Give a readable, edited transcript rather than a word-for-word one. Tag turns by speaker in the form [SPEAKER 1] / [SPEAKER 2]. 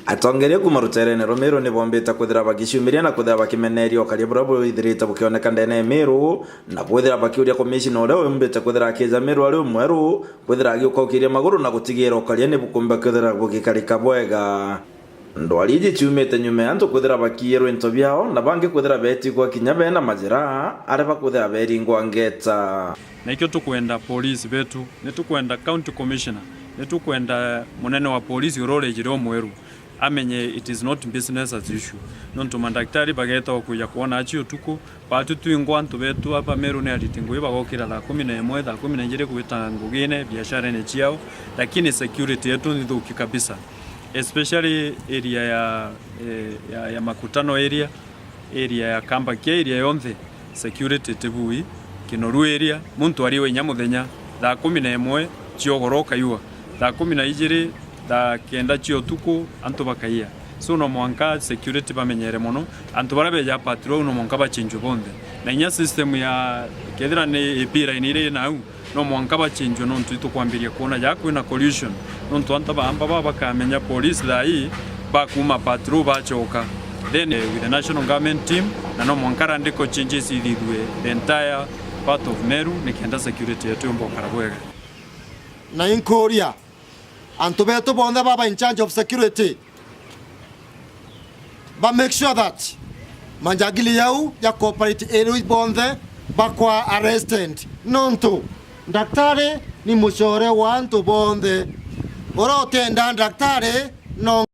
[SPEAKER 1] Atongeria kuma ruterene Romero ni bombeta kuthira bakishumiria na kuthira bakimenerio karia brabo ithirita bukioneka ndene Meru na kuthira bakiuria commissioner ule umbeta kuthira kiza Meru ari mweru kuthira agiukokiria maguru na gutigira karia ni bukumba kuthira bugikarika bwega ndwaliji chumete nyume anto kuthira bakierwo into byao na bange kuthira beti kwa kinya bena majira areba kuthira beringwa ngeta
[SPEAKER 2] na ikyo tukwenda police betu ne tukwenda county commissioner ne tukwenda munene wa police urole jiro mweru amenye it is not business as usual nonto mandaktari bageta okuya kuona achio tuko batu tuingwa ntu betu hapa Meru ne alitingwe bagokira la 11 da 12 kubita ngugine biashara ne chiao lakini security yetu ni dhuki kabisa especially area ya makutano area ya kamba ke area yonse security tebui kinoru area muntu ariwe nyamuthenya da 11 chiogoroka yua da 12 da kenda chio tuko anto bakaia so no mwanka security bamenyere mono anto barabe ya patrol no mwanka bachinjo bonde na nya system ya kedira ne epira inire na no mwanka bachinjo no ntu kwambiria kuona yako na collision no ntu anta bamba bakamenya police lai bakuma patrol bachoka then with the national government team na no mwanka ndiko changes ididwe the entire part of Meru ni kenda security yetu mbo karabwega
[SPEAKER 3] na in Korea and to bonde baba in charge of security but make sure that manjagili yau ya cooperate eri bonde bakwa arrested nonto daktari ni mushore wa anto bonde oro tenda daktari no